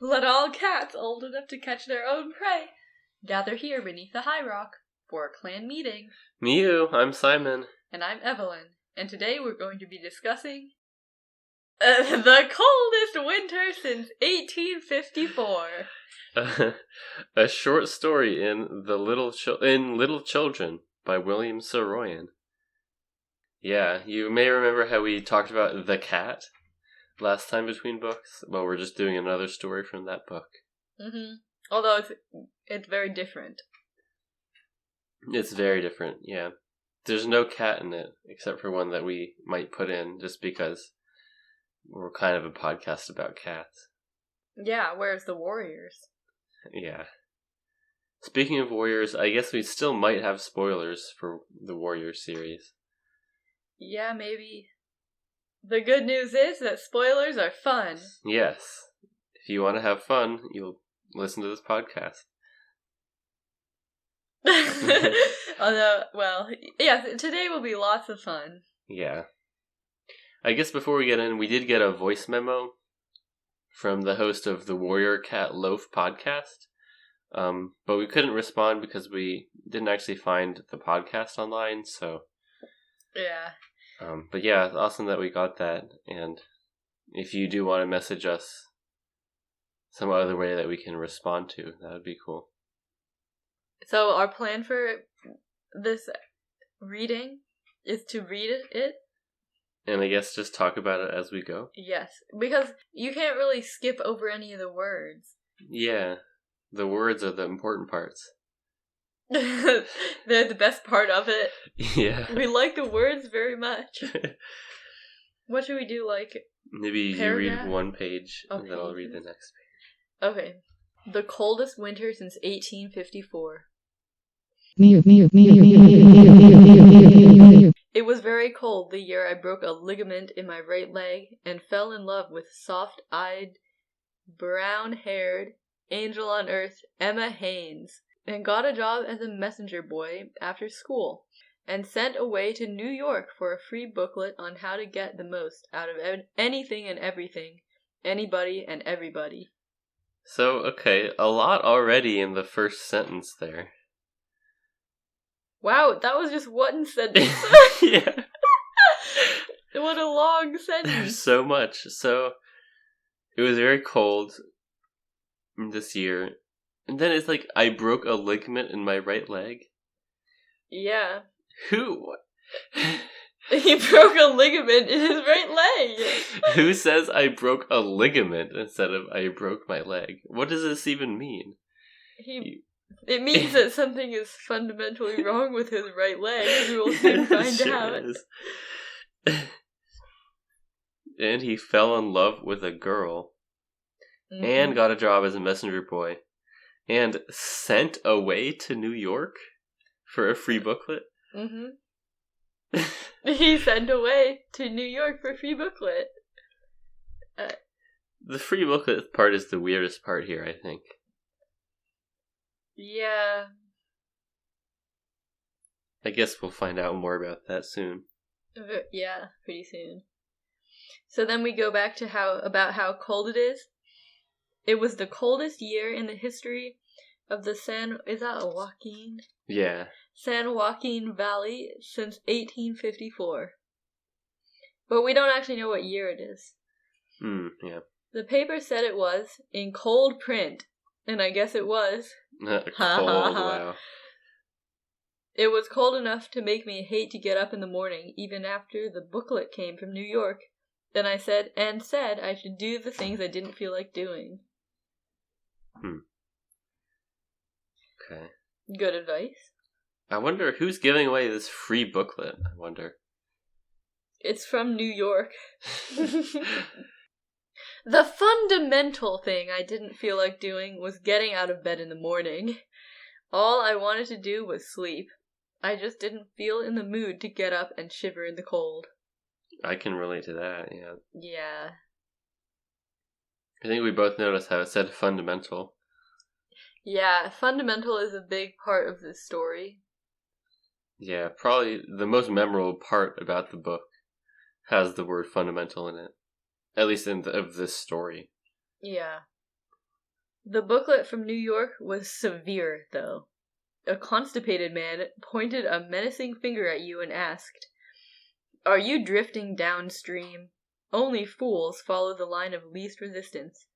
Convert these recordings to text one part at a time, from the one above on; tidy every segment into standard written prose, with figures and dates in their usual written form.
Let all cats old enough to catch their own prey gather here beneath the high rock for a clan meeting. Miouooo, I'm Simon. And I'm Evelyn. And today we're going to be discussing the coldest winter since 1854. A short story in Little Children by William Saroyan. Yeah, you may remember how we talked about The Cat last time between books. Well, we're just doing another story from that book. Mm-hmm. Although it's very different. It's very different, yeah. There's no cat in it, except for one that we might put in just because we're kind of a podcast about cats. Yeah, where's the warriors? Yeah. Speaking of warriors, I guess we still might have spoilers for the Warriors series. Yeah, maybe. The good news is that spoilers are fun. Yes. If you want to have fun, you'll listen to this podcast. Although, well, yeah, today will be lots of fun. Yeah. I guess before we get in, we did get a voice memo from the host of the Warrior Cat Loaf podcast. But we couldn't respond because we didn't actually find the podcast online, so... Yeah. But yeah, it's awesome that we got that, and if you do want to message us some other way that we can respond to, that would be cool. So our plan for this reading is to read it. And I guess just talk about it as we go. Yes, because you can't really skip over any of the words. Yeah, the words are the important parts. They're the best part of it. Yeah. We like the words very much. What should we do, Maybe paragraph? You read one page, and then I'll read the next page. Okay. The coldest winter since 1854. It was very cold the year I broke a ligament in my right leg and fell in love with soft-eyed, brown-haired, angel on earth Emma Haynes, and got a job as a messenger boy after school, and sent away to New York for a free booklet on how to get the most out of anything and everything, anybody and everybody. So, okay, a lot already in the first sentence there. Wow, that was just one sentence. Yeah. What a long sentence. There's so much. So, it was very cold this year. And then it's like, I broke a ligament in my right leg. Yeah. Who? He broke a ligament in his right leg. Who says I broke a ligament instead of I broke my leg? What does this even mean? It means that something is fundamentally wrong with his right leg, as we will soon find out. And he fell in love with a girl. Mm-hmm. And got a job as a messenger boy. And sent away to New York for a free booklet. Mm-hmm. He sent away to New York for a free booklet. The free booklet part is the weirdest part here, I think. Yeah. I guess we'll find out more about that soon. Yeah, pretty soon. So then we go back to how cold it is. It was the coldest year in the history of the is that a Joaquin? Yeah. San Joaquin Valley since 1854. But we don't actually know what year it is. Yeah. The paper said it was in cold print, and I guess it was. Cold, wow. It was cold enough to make me hate to get up in the morning, even after the booklet came from New York. Then I said I should do the things I didn't feel like doing. Okay. Good advice. I wonder who's giving away this free booklet, I wonder. It's from New York. The fundamental thing I didn't feel like doing was getting out of bed in the morning. All I wanted to do was sleep. I just didn't feel in the mood to get up and shiver in the cold. I can relate to that, yeah. Yeah. I think we both noticed how it said fundamental. Yeah, fundamental is a big part of this story. Yeah, probably the most memorable part about the book has the word fundamental in it. At least of this story. Yeah. The booklet from New York was severe, though. A constipated man pointed a menacing finger at you and asked, "Are you drifting downstream? Only fools follow the line of least resistance.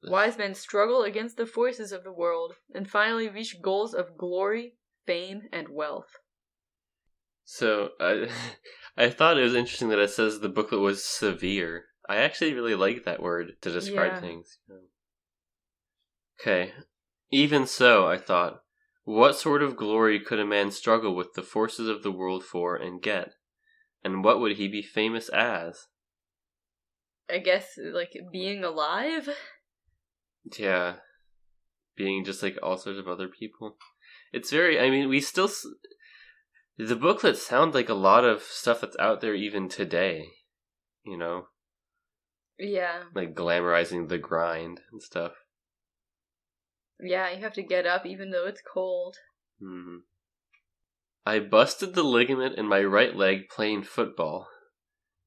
Wise men struggle against the forces of the world and finally reach goals of glory, fame, and wealth." So, I thought it was interesting that it says the booklet was severe. I actually really like that word to describe things. Okay. Even so, I thought, what sort of glory could a man struggle with the forces of the world for and get? And what would he be famous as? I guess, being alive? Yeah. Being just like all sorts of other people. It's very, I mean, the booklet sounds like a lot of stuff that's out there even today. You know? Yeah. Like glamorizing the grind and stuff. Yeah, you have to get up even though it's cold. Mm-hmm. I busted the ligament in my right leg playing football.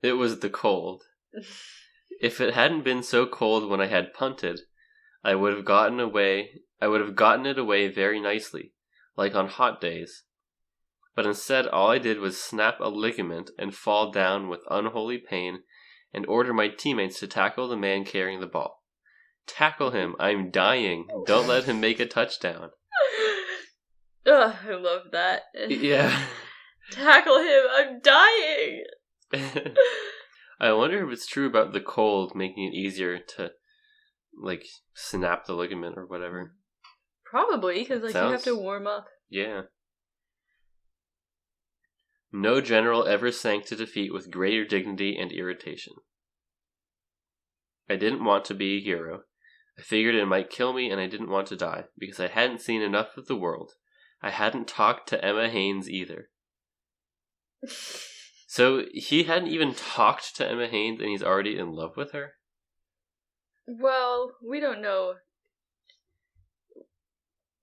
It was the cold. If it hadn't been so cold when I had punted, I would have gotten it away very nicely, like on hot days. But instead, all I did was snap a ligament and fall down with unholy pain and order my teammates to tackle the man carrying the ball. Tackle him, I'm dying. Don't let him make a touchdown. Ugh, I love that. Yeah. Tackle him, I'm dying! I wonder if it's true about the cold making it easier to, snap the ligament or whatever. Probably, because, you have to warm up. Yeah. No general ever sank to defeat with greater dignity and irritation. I didn't want to be a hero. I figured it might kill me and I didn't want to die, because I hadn't seen enough of the world. I hadn't talked to Emma Haynes either. So he hadn't even talked to Emma Haynes and he's already in love with her? Well, we don't know.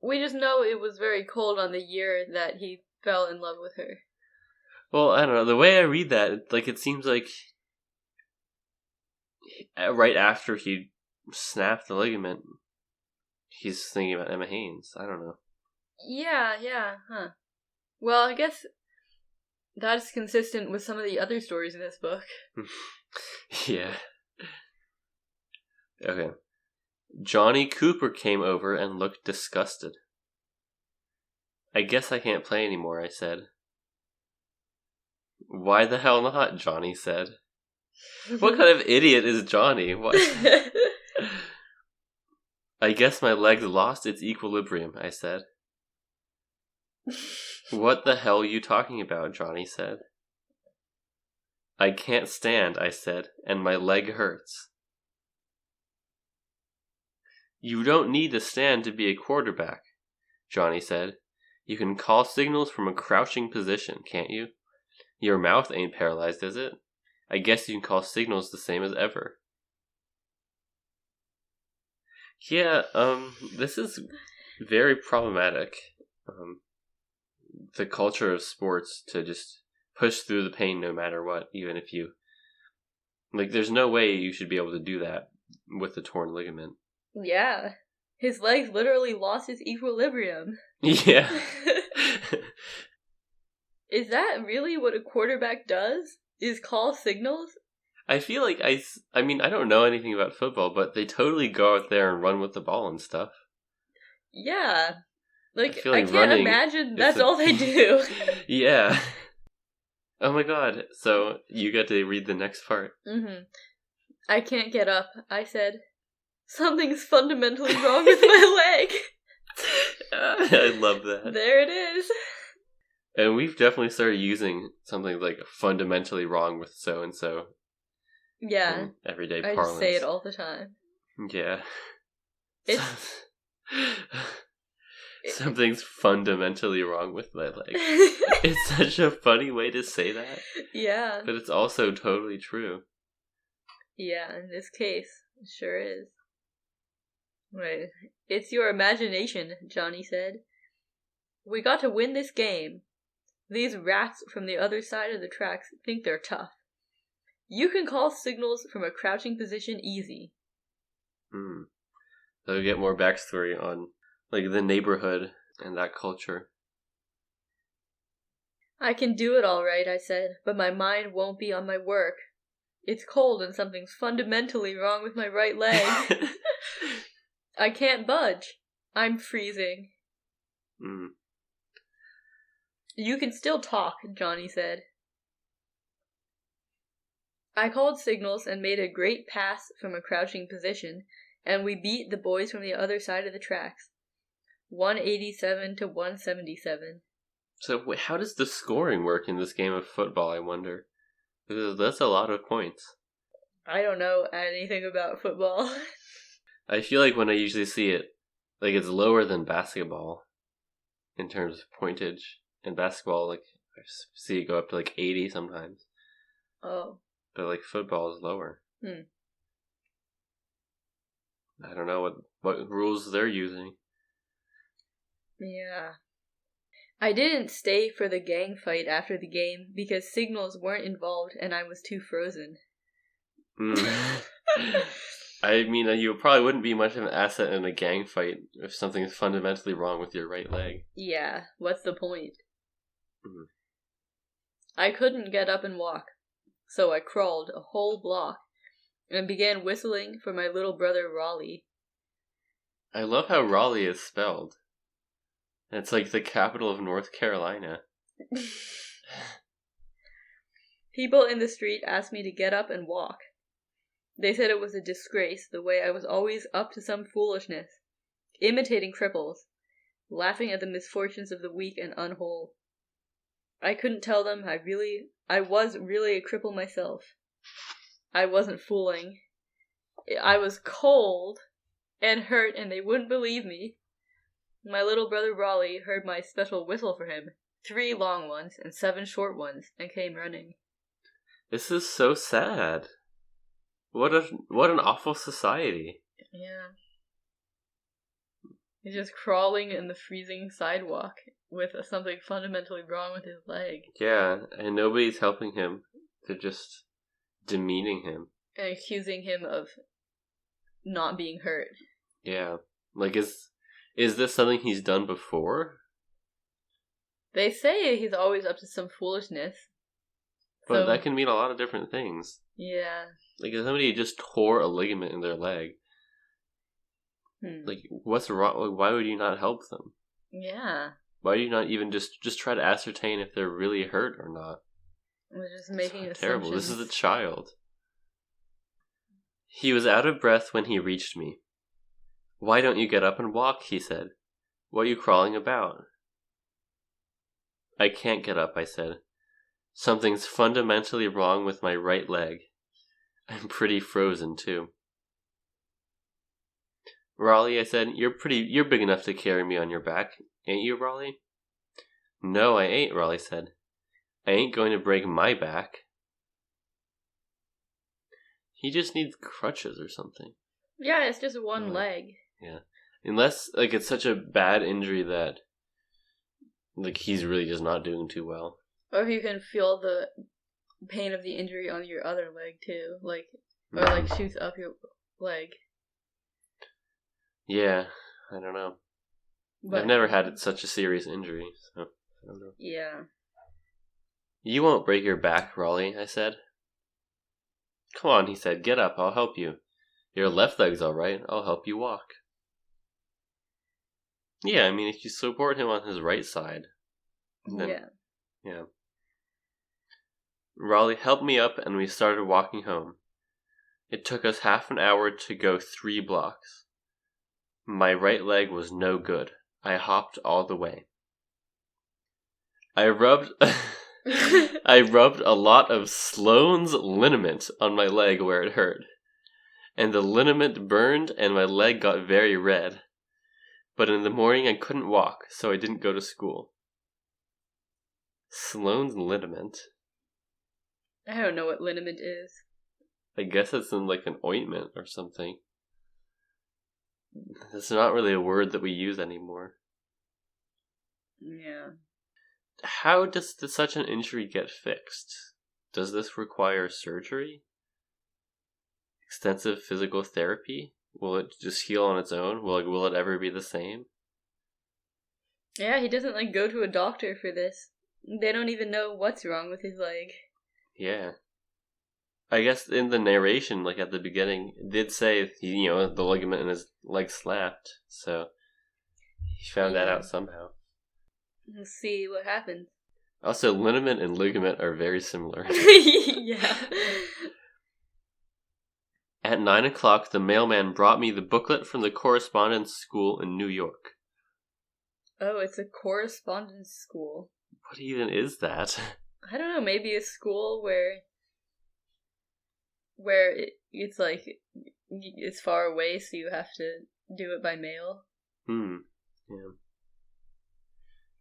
We just know it was very cold on the year that he fell in love with her. Well, I don't know. The way I read that, it seems like right after he snapped the ligament, he's thinking about Emma Haynes. I don't know. Yeah, huh. Well, I guess that's consistent with some of the other stories in this book. Yeah. Okay. Johnny Cooper came over and looked disgusted. I guess I can't play anymore, I said. Why the hell not, Johnny said. What kind of idiot is Johnny? What? I guess my leg lost its equilibrium, I said. What the hell are you talking about, Johnny said. I can't stand, I said, and my leg hurts. You don't need to stand to be a quarterback, Johnny said. You can call signals from a crouching position, can't you? Your mouth ain't paralyzed, is it? I guess you can call signals the same as ever. Yeah, this is very problematic. The culture of sports to just push through the pain no matter what, even if you... there's no way you should be able to do that with a torn ligament. Yeah. His legs literally lost his equilibrium. Yeah. Is that really what a quarterback does? Is call signals? I feel like I don't know anything about football, but they totally go out there and run with the ball and stuff. Yeah. I can't running, imagine that's all they do. Yeah. Oh my god. So, you get to read the next part. Mm-hmm. I can't get up, I said. Something's fundamentally wrong with my leg. I love that. There it is. And we've definitely started using something like fundamentally wrong with so-and-so. Yeah. Everyday parlance. I just say it all the time. Yeah. Something's fundamentally wrong with my leg. It's such a funny way to say that. Yeah. But it's also totally true. Yeah, in this case, it sure is. Right. It's your imagination, Johnny said. We got to win this game. These rats from the other side of the tracks think they're tough. You can call signals from a crouching position easy. I'll get more backstory on like the neighborhood and that culture. I can do it all right, I said, but my mind won't be on my work. It's cold and something's fundamentally wrong with my right leg. I can't budge. I'm freezing. You can still talk, Johnny said. I called signals and made a great pass from a crouching position, and we beat the boys from the other side of the tracks. 187 to 177. So how does the scoring work in this game of football, I wonder? Because that's a lot of points. I don't know anything about football. I feel like when I usually see it, like it's lower than basketball in terms of pointage. In basketball, like I see it go up to like 80 sometimes. Oh. But like football is lower. I don't know what rules they're using. Yeah. I didn't stay for the gang fight after the game because signals weren't involved and I was too frozen. I mean, you probably wouldn't be much of an asset in a gang fight if something's fundamentally wrong with your right leg. Yeah, what's the point? I couldn't get up and walk, so I crawled a whole block and began whistling for my little brother Raleigh. I love how Raleigh is spelled. It's like the capital of North Carolina. People in the street asked me to get up and walk. They said it was a disgrace the way I was always up to some foolishness, imitating cripples, laughing at the misfortunes of the weak and unwhole. I couldn't tell them I was really a cripple myself. I wasn't fooling. I was cold and hurt and they wouldn't believe me. My little brother Raleigh heard my special whistle for him, 3 long ones and 7 short ones, and came running. This is so sad. What an awful society. Yeah. He's just crawling in the freezing sidewalk with something fundamentally wrong with his leg. Yeah, and nobody's helping him. They're just demeaning him. And accusing him of not being hurt. Yeah. Like, is this something he's done before? They say he's always up to some foolishness. But that can mean a lot of different things. Yeah. Like, if somebody just tore a ligament in their leg, like, what's wrong? Like, why would you not help them? Yeah. Why do you not even just try to ascertain if they're really hurt or not? We're just making assumptions. Terrible. This is a child. He was out of breath when he reached me. Why don't you get up and walk? He said. What are you crawling about? I can't get up, I said. Something's fundamentally wrong with my right leg. I'm pretty frozen, too. Raleigh, I said, you're big enough to carry me on your back, ain't you, Raleigh? No, I ain't, Raleigh said. I ain't going to break my back. He just needs crutches or something. Yeah, it's just one leg. Yeah. Unless, like, it's such a bad injury that, like, he's really just not doing too well. Or if you can feel the pain of the injury on your other leg, too. Like, or, like, shoots up your leg. Yeah, I don't know. But I've never had such a serious injury, so I don't know. Yeah. You won't break your back, Raleigh, I said. Come on, he said. Get up, I'll help you. Your left leg's all right. I'll help you walk. Yeah, I mean, if you support him on his right side. Then, yeah. Raleigh helped me up and we started walking home. It took us half an hour to go 3 blocks. My right leg was no good. I hopped all the way. I rubbed a lot of Sloane's liniment on my leg where it hurt. And the liniment burned and my leg got very red. But in the morning I couldn't walk, so I didn't go to school. Sloane's liniment? I don't know what liniment is. I guess it's in like an ointment or something. It's not really a word that we use anymore. Yeah. How does such an injury get fixed? Does this require surgery? Extensive physical therapy? Will it just heal on its own? Will it ever be the same? Yeah, he doesn't, go to a doctor for this. They don't even know what's wrong with his leg. Yeah. I guess in the narration, at the beginning, it did say, the ligament in his leg snapped, so he found that out somehow. Let's see what happens. Also, liniment and ligament are very similar. Yeah. At 9 o'clock, the mailman brought me the booklet from the correspondence school in New York. Oh, it's a correspondence school. What even is that? I don't know, maybe a school where it's far away, so you have to do it by mail. Yeah.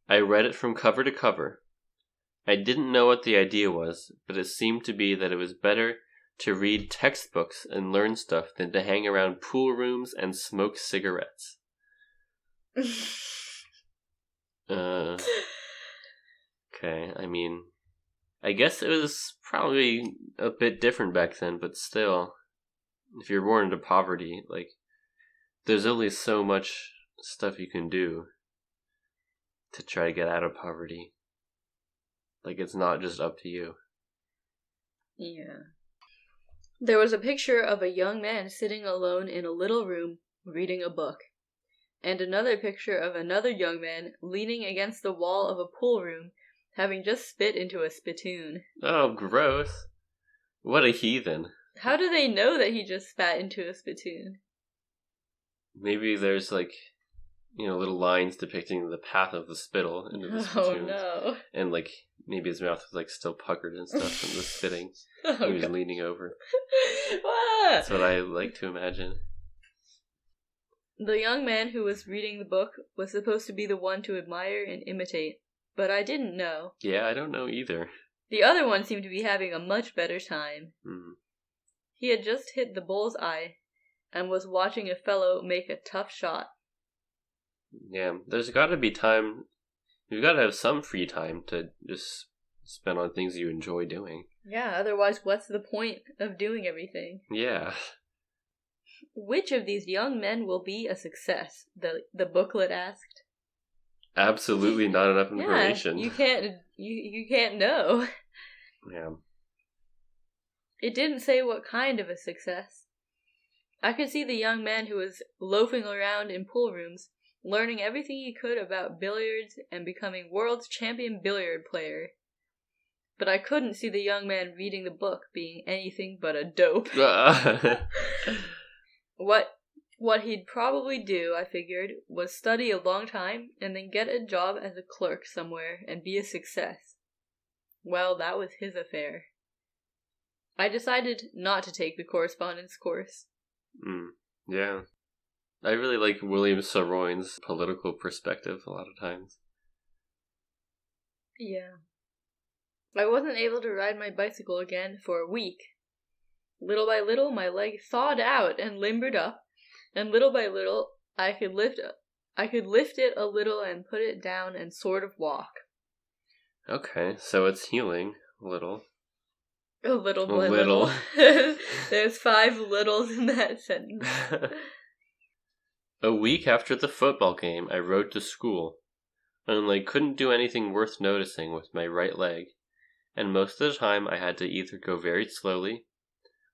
I read it from cover to cover. I didn't know what the idea was, but it seemed to be that it was better to read textbooks and learn stuff than to hang around pool rooms and smoke cigarettes. Okay, I guess it was probably a bit different back then, but still, if you're born into poverty, there's only so much stuff you can do to try to get out of poverty. It's not just up to you. Yeah. There was a picture of a young man sitting alone in a little room, reading a book. And another picture of another young man leaning against the wall of a pool room, having just spit into a spittoon. Oh, gross. What a heathen. How do they know that he just spat into a spittoon? Maybe there's, little lines depicting the path of the spittle into the spittoon. Oh, no. And, maybe his mouth was, still puckered and stuff from the spitting. He was leaning over. What? That's what I like to imagine. The young man who was reading the book was supposed to be the one to admire and imitate, but I didn't know. Yeah, I don't know either. The other one seemed to be having a much better time. He had just hit the bull's eye and was watching a fellow make a tough shot. Yeah, there's got to be time. You've got to have some free time to just spend on things you enjoy doing. Yeah, otherwise what's the point of doing everything? Yeah. Which of these young men will be a success? The booklet asked. Absolutely not enough information. Yeah, you can't know. Yeah. It didn't say what kind of a success. I could see the young man who was loafing around in pool rooms, learning everything he could about billiards and becoming world's champion billiard player. But I couldn't see the young man reading the book being anything but a dope. What he'd probably do, I figured, was study a long time and then get a job as a clerk somewhere and be a success. Well, that was his affair. I decided not to take the correspondence course. Yeah. I really like William Saroyan's political perspective a lot of times. Yeah. I wasn't able to ride my bicycle again for a week. Little by little, my leg thawed out and limbered up, and little by little, I could lift it a little and put it down and sort of walk. Okay, so it's healing a little. A little by little. There's 5 littles in that sentence. A week after the football game, I rode to school. Only couldn't do anything worth noticing with my right leg, and most of the time I had to either go very slowly,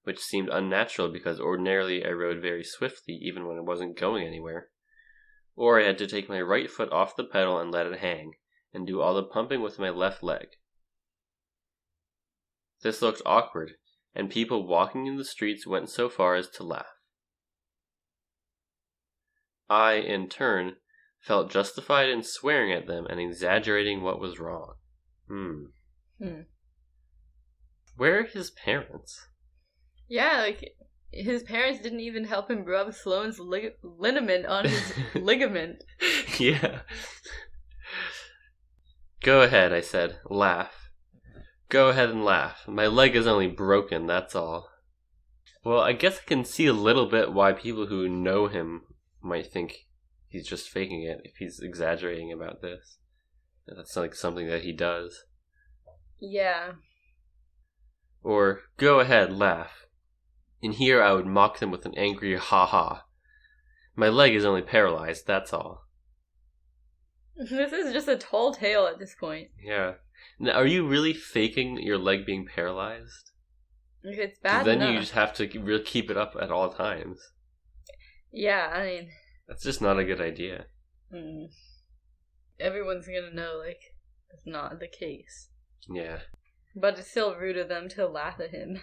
which seemed unnatural because ordinarily I rode very swiftly even when I wasn't going anywhere, or I had to take my right foot off the pedal and let it hang, and do all the pumping with my left leg. This looked awkward, and people walking in the streets went so far as to laugh. I, in turn, felt justified in swearing at them and exaggerating what was wrong. Where are his parents? Yeah, his parents didn't even help him rub Sloane's liniment on his ligament. Yeah. Go ahead, I said. Laugh. Go ahead and laugh. My leg is only broken, that's all. Well, I guess I can see a little bit why people who know him might think he's just faking it if he's exaggerating about this. That's something that he does. Yeah. Or, go ahead, laugh. And here I would mock them with an angry ha-ha. My leg is only paralyzed, that's all. This is just a tall tale at this point. Yeah. Now, are you really faking your leg being paralyzed? If it's 'Cause bad then enough. you just have to really keep it up at all times. Yeah, I mean... That's just not a good idea. Everyone's gonna know, like, it's not the case. Yeah. But it's still rude of them to laugh at him.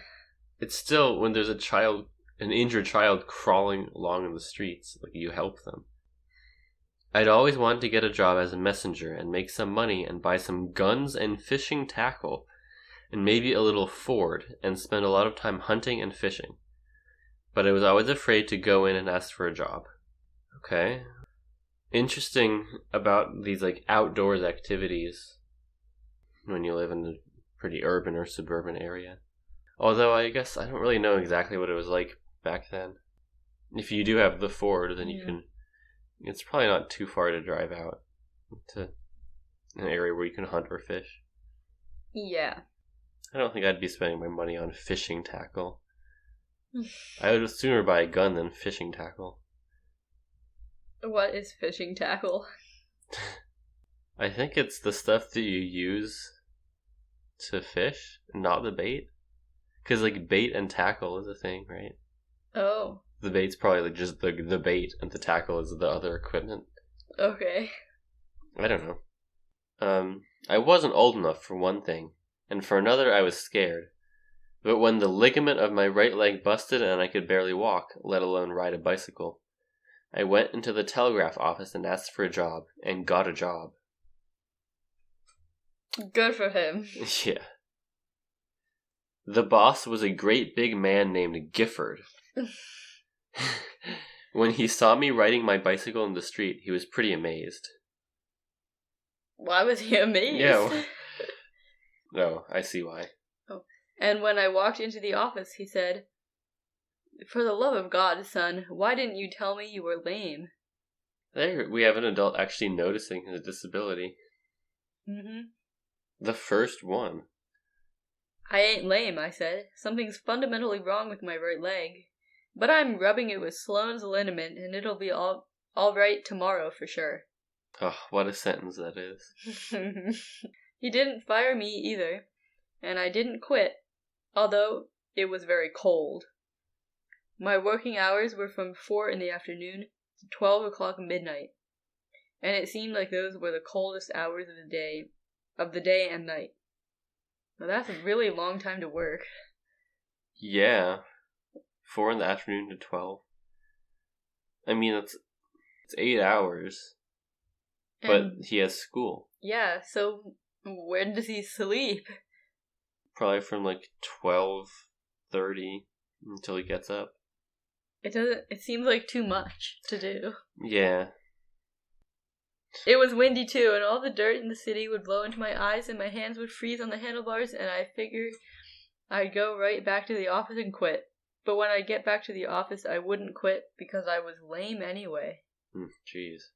It's still, when there's an injured child crawling along in the streets, like, you help them. I'd always wanted to get a job as a messenger and make some money and buy some guns and fishing tackle, and maybe a little Ford, and spend a lot of time hunting and fishing. But I was always afraid to go in and ask for a job. Okay. Interesting about these, like, outdoors activities when you live in a pretty urban or suburban area. Although I guess I don't really know exactly what it was like back then. If you do have the Ford, then you can... It's probably not too far to drive out to an area where you can hunt or fish. Yeah. I don't think I'd be spending my money on fishing tackle. I would sooner buy a gun than fishing tackle. What is fishing tackle? I think it's the stuff that you use to fish, not the bait. Because, like, bait and tackle is a thing, right? Oh. The bait's probably like just the bait, and the tackle is the other equipment. Okay. I don't know. I wasn't old enough, for one thing, and for another I was scared. But when the ligament of my right leg busted and I could barely walk, let alone ride a bicycle, I went into the telegraph office and asked for a job, and got a job. Good for him. Yeah. The boss was a great big man named Gifford. When he saw me riding my bicycle in the street, he was pretty amazed. Why was he amazed? Yeah. No, I see why. Oh. And when I walked into the office, he said, "For the love of God, son, why didn't you tell me you were lame?" There, we have an adult actually noticing his disability. Mm-hmm. The first one. I ain't lame, I said. Something's fundamentally wrong with my right leg. But I'm rubbing it with Sloane's liniment, and it'll be all right tomorrow for sure. Oh, what a sentence that is. He didn't fire me either, and I didn't quit, although it was very cold. My working hours were from 4 in the afternoon to 12 o'clock midnight, and it seemed like those were the coldest hours of the day and night. Now that's a really long time to work. Yeah. 4 in the afternoon to 12. I mean, it's 8 hours. But he has school. Yeah, so when does he sleep? Probably from like 12:30 until he gets up. It seems like too much to do. Yeah. It was windy too, and all the dirt in the city would blow into my eyes and my hands would freeze on the handlebars, and I figured I'd go right back to the office and quit. But when I get back to the office, I wouldn't quit because I was lame anyway. Jeez.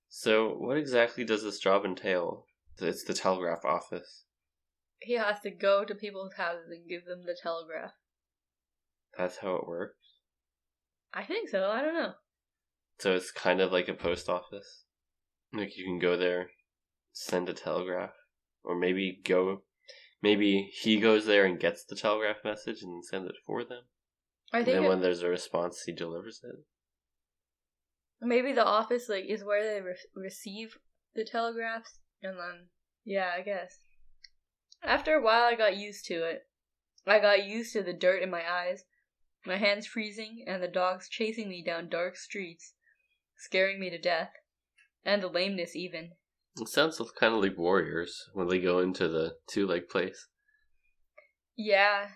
So, what exactly does this job entail? It's the telegraph office. He has to go to people's houses and give them the telegraph. That's how it works? I think so, I don't know. So it's kind of like a post office? Like you can go there, send a telegraph, or maybe he goes there and gets the telegraph message and sends it for them? And then when there's a response, he delivers it? Maybe the office is where they receive the telegraphs, and then, yeah, I guess. After a while, I got used to it. I got used to the dirt in my eyes, my hands freezing, and the dogs chasing me down dark streets, scaring me to death, and the lameness even. It sounds kind of like warriors when they go into the two-leg place. Yeah.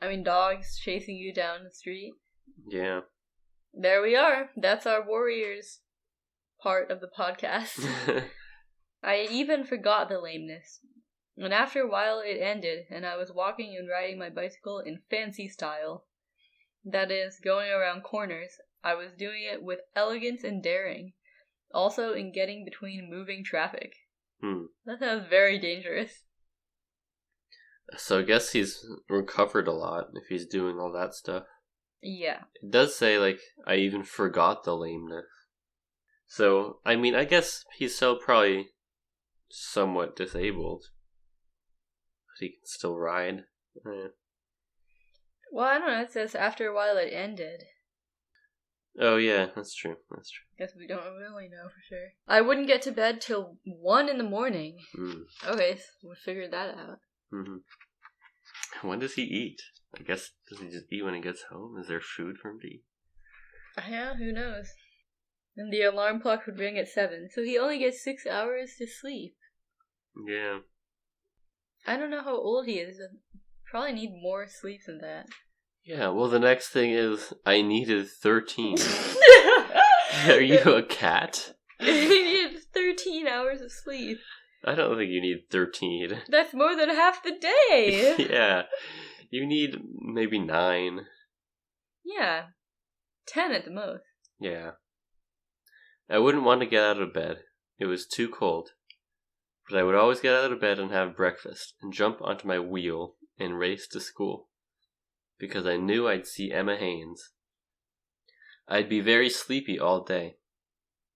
I mean, dogs chasing you down the street. Yeah. There we are. That's our warriors part of the podcast. I even forgot the lameness. And after a while it ended, and I was walking and riding my bicycle in fancy style. That is, going around corners. I was doing it with elegance and daring. Also in getting between moving traffic. That sounds very dangerous. So I guess he's recovered a lot if he's doing all that stuff. Yeah. It does say, like, I even forgot the lameness. So, I mean, I guess he's still probably somewhat disabled. But he can still ride. Well, I don't know. It says after a while it ended. Oh, yeah, that's true. Guess we don't really know for sure. I wouldn't get to bed till 1 in the morning. Okay, so we figured that out. Mm-hmm. When does he eat? I guess, does he just eat when he gets home? Is there food for him to eat? Yeah, who knows? And the alarm clock would ring at 7, so he only gets 6 hours to sleep. Yeah. I don't know how old he is. Probably need more sleep than that. Yeah, well, the next thing is, I needed 13. Are you a cat? He needed 13 hours of sleep. I don't think you need 13. That's more than half the day. Yeah. You need maybe 9. Yeah. 10 at the most. Yeah. I wouldn't want to get out of bed. It was too cold. But I would always get out of bed and have breakfast and jump onto my wheel and race to school. Because I knew I'd see Emma Haynes. I'd be very sleepy all day.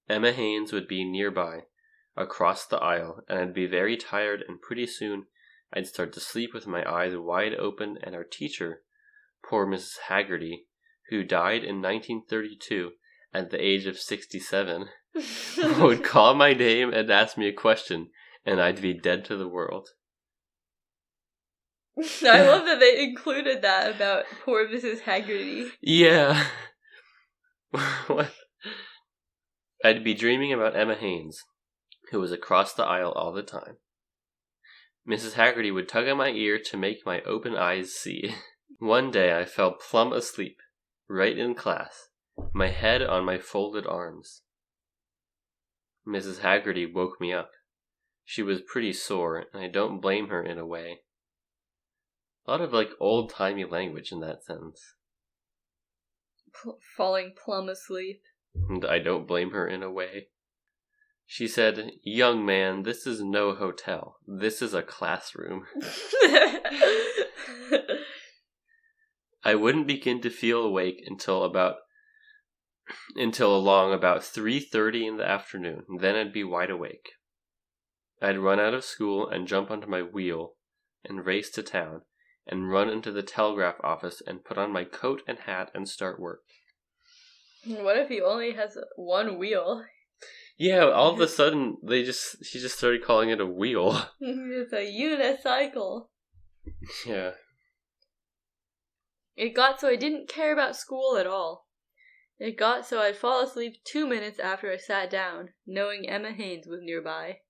Emma Haynes would be nearby, across the aisle, and I'd be very tired, and pretty soon I'd start to sleep with my eyes wide open, and our teacher, poor Mrs. Haggerty, who died in 1932 at the age of 67, would call my name and ask me a question, and I'd be dead to the world. I love that they included that about poor Mrs. Haggerty. Yeah. What? I'd be dreaming about Emma Haynes, who was across the aisle all the time. Mrs. Haggerty would tug at my ear to make my open eyes see. One day I fell plumb asleep, right in class, my head on my folded arms. Mrs. Haggerty woke me up. She was pretty sore, and I don't blame her in a way. A lot of, like, old-timey language in that sentence. Falling plumb asleep. And I don't blame her in a way. She said, "Young man, this is no hotel. This is a classroom." I wouldn't begin to feel awake until along about 3:30 in the afternoon. Then I'd be wide awake. I'd run out of school and jump onto my wheel and race to town and run into the telegraph office and put on my coat and hat and start work. What if he only has one wheel? Yeah, all of a sudden she just started calling it a wheel. It's a unicycle. Yeah. It got so I didn't care about school at all. It got so I'd fall asleep 2 minutes after I sat down, knowing Emma Haynes was nearby.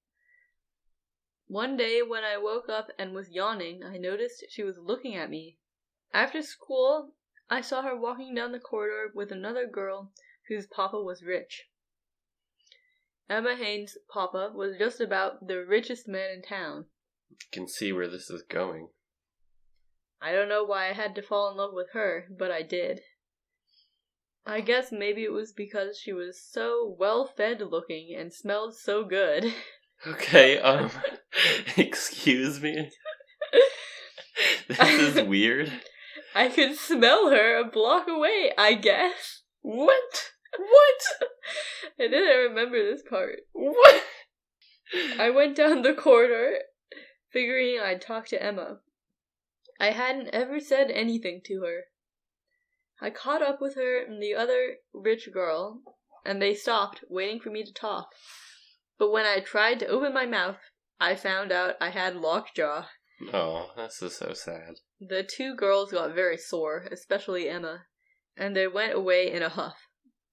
One day when I woke up and was yawning, I noticed she was looking at me. After school, I saw her walking down the corridor with another girl whose papa was rich. Emma Haynes' papa was just about the richest man in town. You can see where this is going. I don't know why I had to fall in love with her, but I did. I guess maybe it was because she was so well-fed looking and smelled so good. Okay, excuse me? This is weird. I could smell her a block away, I guess. What? I didn't remember this part. What? I went down the corridor, figuring I'd talk to Emma. I hadn't ever said anything to her. I caught up with her and the other rich girl, and they stopped, waiting for me to talk. But when I tried to open my mouth, I found out I had lockjaw. Oh, this is so sad. The two girls got very sore, especially Emma, and they went away in a huff,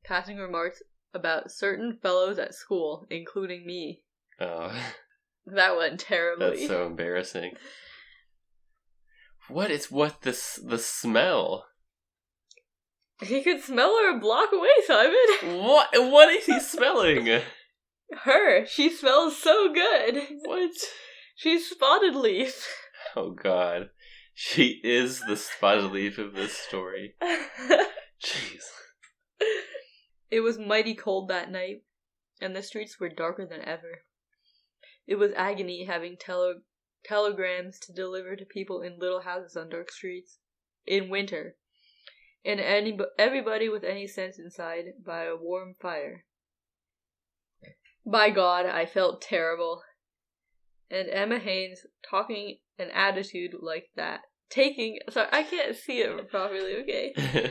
passing remarks about certain fellows at school, including me. Oh. That went terribly. That's so embarrassing. What is the smell? He could smell her a block away, Simon. What is he smelling? Her. She smells so good. What? She's Spotted Leaf. Oh god. She is the Spotted Leaf of this story. Jeez. It was mighty cold that night, and the streets were darker than ever. It was agony having telegrams to deliver to people in little houses on dark streets. In winter. and everybody with any sense inside by a warm fire. By God, I felt terrible. And Emma Haynes talking an attitude like that. Sorry, I can't see it properly, okay?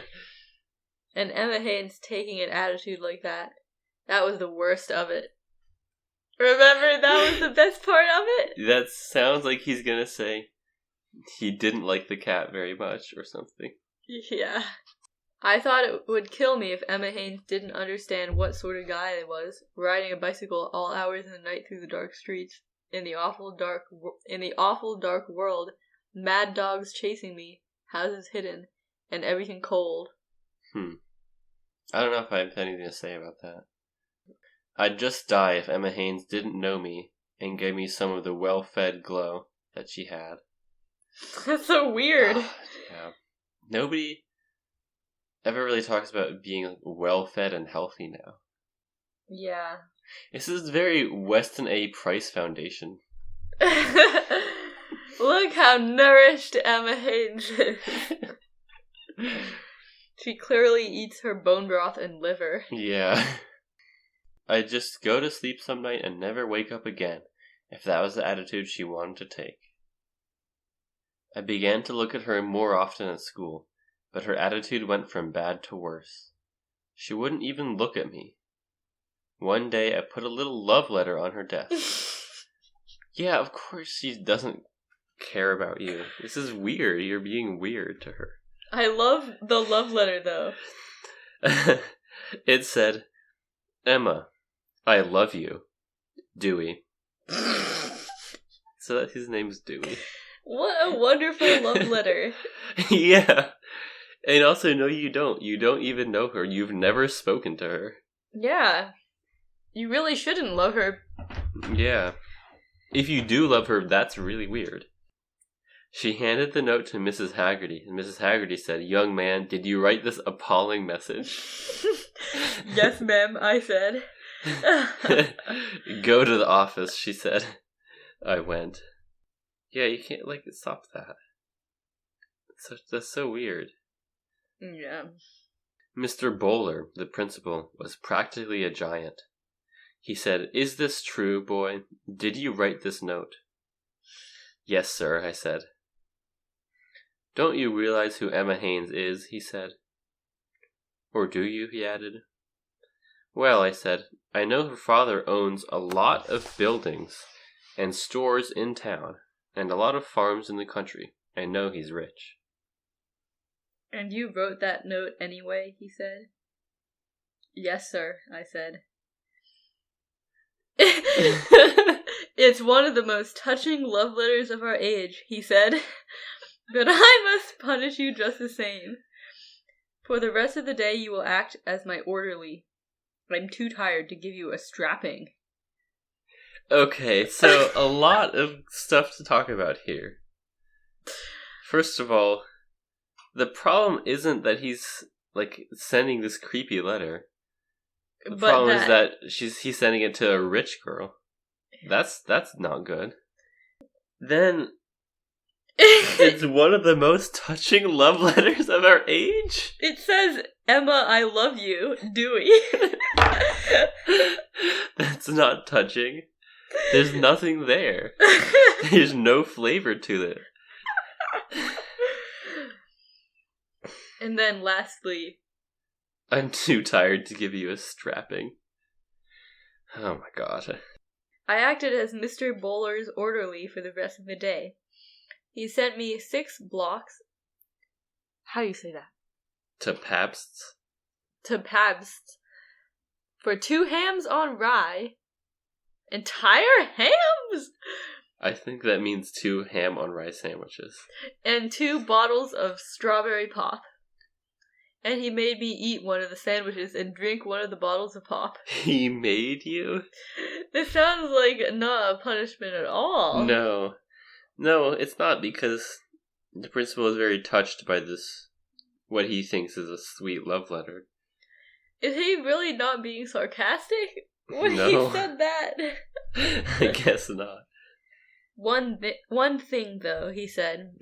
And Emma Haynes taking an attitude like that. That was the worst of it. Remember, that was the best part of it? That sounds like he's gonna say he didn't like the cat very much or something. Yeah. I thought it would kill me if Emma Haynes didn't understand what sort of guy I was, riding a bicycle all hours of the night through the dark streets, in the awful dark world, mad dogs chasing me, houses hidden, and everything cold. I don't know if I have anything to say about that. I'd just die if Emma Haynes didn't know me and gave me some of the well-fed glow that she had. That's so weird. Yeah. Nobody ever really talks about being well-fed and healthy now. Yeah. This is very Weston A. Price Foundation. Look how nourished Emma Haynes is. She clearly eats her bone broth and liver. Yeah. I'd just go to sleep some night and never wake up again, if that was the attitude she wanted to take. I began to look at her more often at school, but her attitude went from bad to worse. She wouldn't even look at me. One day I put a little love letter on her desk. Yeah, of course she doesn't care about you. This is weird. You're being weird to her. I love the love letter, though. It said, Emma, I love you. Dewey. So his name's Dewey. What a wonderful love letter. Yeah. And also, no, you don't. You don't even know her. You've never spoken to her. Yeah. You really shouldn't love her. Yeah. If you do love her, that's really weird. She handed the note to Mrs. Haggerty, and Mrs. Haggerty said, Young man, did you write this appalling message? Yes, ma'am, I said. Go to the office, she said. I went. Yeah, you can't, stop that. That's so weird. Yeah. Mr. Bowler, the principal, was practically a giant. He said, Is this true, boy? Did you write this note? Yes, sir, I said. Don't you realize who Emma Haynes is? He said. Or do you? He added. Well, I said, I know her father owns a lot of buildings and stores in town and a lot of farms in the country. I know he's rich. And you wrote that note anyway, he said. Yes, sir, I said. It's one of the most touching love letters of our age, he said. But I must punish you just the same. For the rest of the day you will act as my orderly. I'm too tired to give you a strapping. Okay, so a lot of stuff to talk about here. First of all, the problem isn't that he's, sending this creepy letter. The problem is that he's sending it to a rich girl. That's not good. Then, it's one of the most touching love letters of our age. It says, Emma, I love you, Dewey. That's not touching. There's nothing there. There's no flavor to it. And then lastly, I'm too tired to give you a strapping. Oh my god. I acted as Mr. Bowler's orderly for the rest of the day. He sent me 6 blocks. How do you say that? To Pabst's? To Pabst's. For 2 hams on rye. Entire hams? I think that means 2 ham on rye sandwiches. And 2 bottles of strawberry pop. And he made me eat one of the sandwiches and drink one of the bottles of pop. He made you? This sounds like not a punishment at all. No, it's not, because the principal is very touched by this, what he thinks is a sweet love letter. Is he really not being sarcastic when No. he said that? I guess not. One thing, though, he said.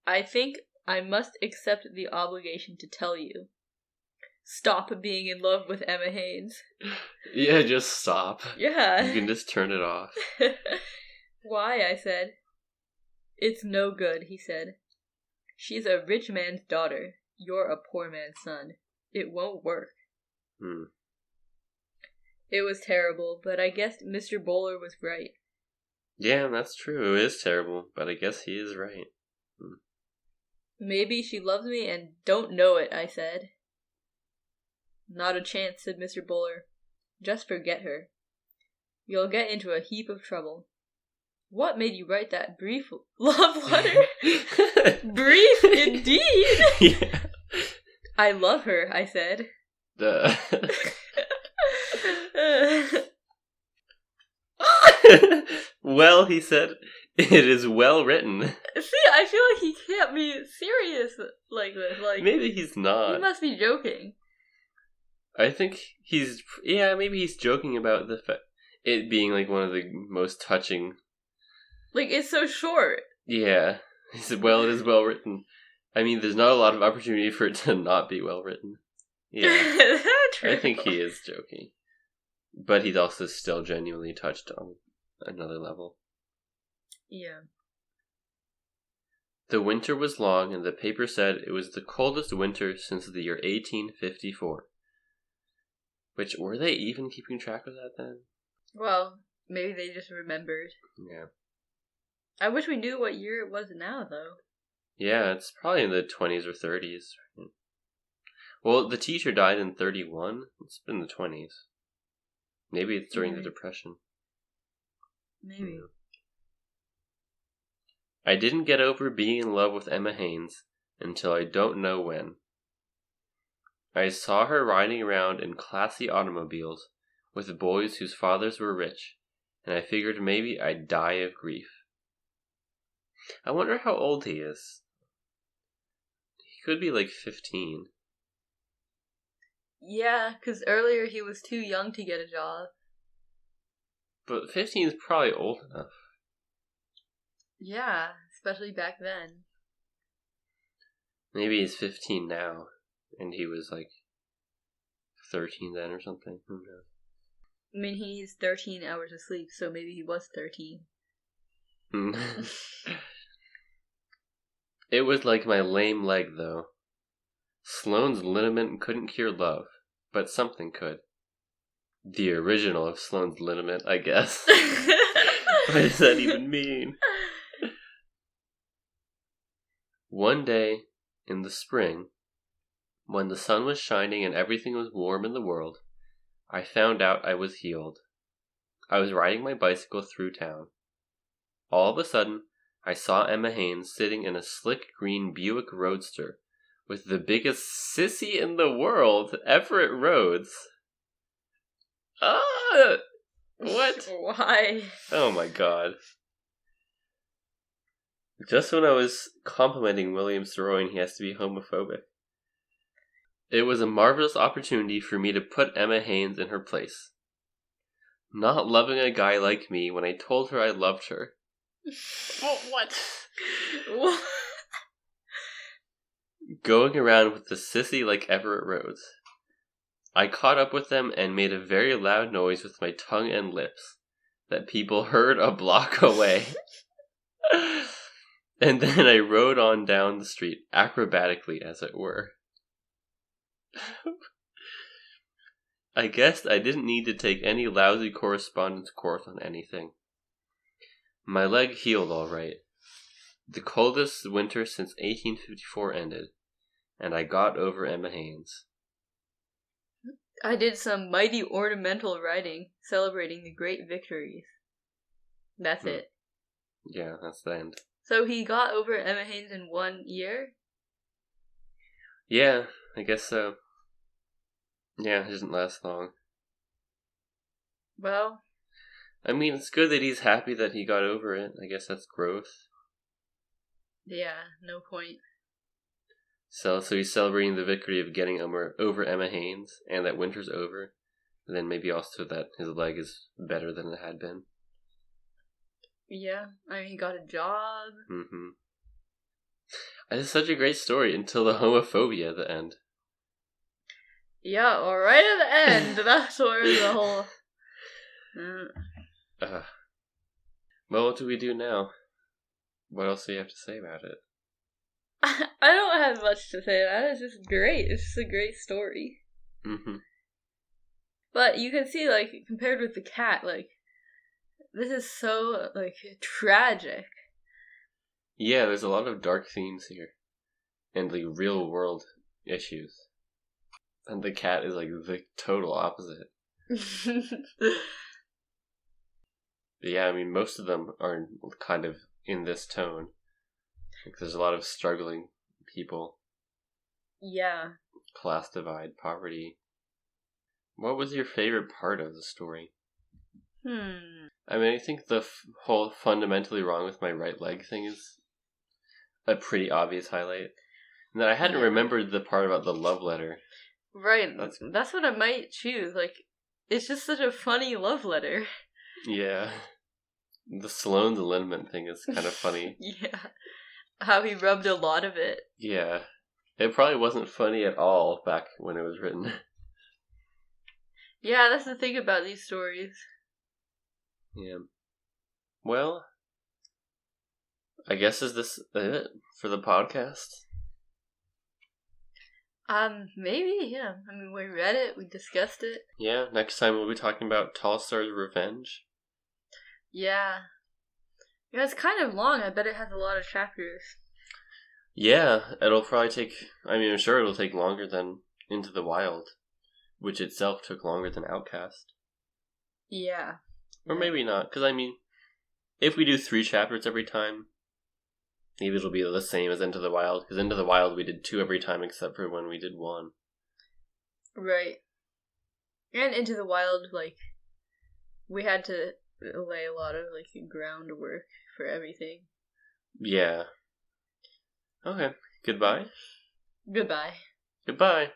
I think I must accept the obligation to tell you. Stop being in love with Emma Haynes. Yeah, just stop. Yeah. You can just turn it off. Why, I said. It's no good, he said. She's a rich man's daughter. You're a poor man's son. It won't work. It was terrible, but I guess Mr. Bowler was right. Yeah, that's true. It is terrible, but I guess he is right. Maybe she loves me and don't know it, I said. Not a chance, said Mr. Bowler. Just forget her. You'll get into a heap of trouble. What made you write that brief love letter? Brief, indeed! Yeah. I love her, I said. Well, he said, it is well written. See, I feel like he can't be serious like this. Like, maybe he's not. He must be joking. I think maybe he's joking about it being like one of the most touching. Like, it's so short. Yeah. He said, well, it is well written. I mean, there's not a lot of opportunity for it to not be well written. Yeah. True. I think he is joking. But he's also still genuinely touched on another level. Yeah. The winter was long, and the paper said it was the coldest winter since the year 1854. Which, were they even keeping track of that then? Well, maybe they just remembered. Yeah. I wish we knew what year it was now, though. Yeah, it's probably in the 20s or 30s. Well, the teacher died in 31. It's been the 20s. Maybe it's during the Depression. Maybe. I didn't get over being in love with Emma Haynes until I don't know when. I saw her riding around in classy automobiles with boys whose fathers were rich, and I figured maybe I'd die of grief. I wonder how old he is. He could be like 15. Yeah, because earlier he was too young to get a job. But 15 is probably old enough. Yeah, especially back then. Maybe he's 15 now, and he was like 13 then or something. Who knows? I mean, he needs 13 hours of sleep, so maybe he was 13. It was like my lame leg, though. Sloane's liniment couldn't cure love, but something could. The original of Sloane's liniment, I guess. What does that even mean? One day, in the spring, when the sun was shining and everything was warm in the world, I found out I was healed. I was riding my bicycle through town. All of a sudden, I saw Emma Haynes sitting in a slick green Buick Roadster with the biggest sissy in the world, Everett Rhodes. What? Why? Oh my god. Just when I was complimenting William Saroyan, he has to be homophobic. It was a marvelous opportunity for me to put Emma Haynes in her place. Not loving a guy like me when I told her I loved her. Oh, what? Going around with the sissy like Everett Rhodes. I caught up with them and made a very loud noise with my tongue and lips that people heard a block away. And then I rode on down the street, acrobatically as it were. I guess I didn't need to take any lousy correspondence course on anything. My leg healed all right. The coldest winter since 1854 ended, and I got over Emma Haynes. I did some mighty ornamental writing celebrating the great victories. That's it. Yeah, that's the end. So he got over Emma Haynes in 1 year? Yeah, I guess so. Yeah, it doesn't last long. Well, I mean, it's good that he's happy that he got over it. I guess that's growth. yeah, no point. So he's celebrating the victory of getting over Emma Haynes, and that winter's over. And then maybe also that his leg is better than it had been. Yeah, I mean, he got a job. It's such a great story until the homophobia at the end. Yeah, well, right at the end, that's where the whole... Well, what do we do now? What else do you have to say about it? I don't have much to say about it. It's just great. It's just a great story. Mm-hmm. But you can see, like, compared with the cat, like, this is so, like, tragic. Yeah, there's a lot of dark themes here. And, like, real world issues. And the cat is, like, the total opposite. Yeah, I mean, most of them are kind of in this tone. Like, there's a lot of struggling people. Yeah. Class divide, poverty. What was your favorite part of the story? I mean, I think the whole fundamentally wrong with my right leg thing is a pretty obvious highlight. And then I hadn't remembered the part about the love letter. Right, that's what I might choose. Like, it's just such a funny love letter. Yeah. The Sloane's liniment thing is kind of funny. Yeah. How he rubbed a lot of it. Yeah. It probably wasn't funny at all back when it was written. Yeah, that's the thing about these stories. Yeah. Well, I guess is this it for the podcast? Maybe, yeah. I mean, we read it, we discussed it. Yeah, next time we'll be talking about Tolstoy's Revenge. Yeah. Yeah, it's kind of long. I bet it has a lot of chapters. Yeah, it'll probably take... I mean, I'm sure it'll take longer than Into the Wild, which itself took longer than Outcast. Yeah. Or maybe not, because I mean, if we do 3 chapters every time, maybe it'll be the same as Into the Wild, because Into the Wild we did 2 every time except for when we did 1. Right. And Into the Wild, like, we had to lay a lot of, like, groundwork for everything. Yeah. Okay. Goodbye. Goodbye. Goodbye.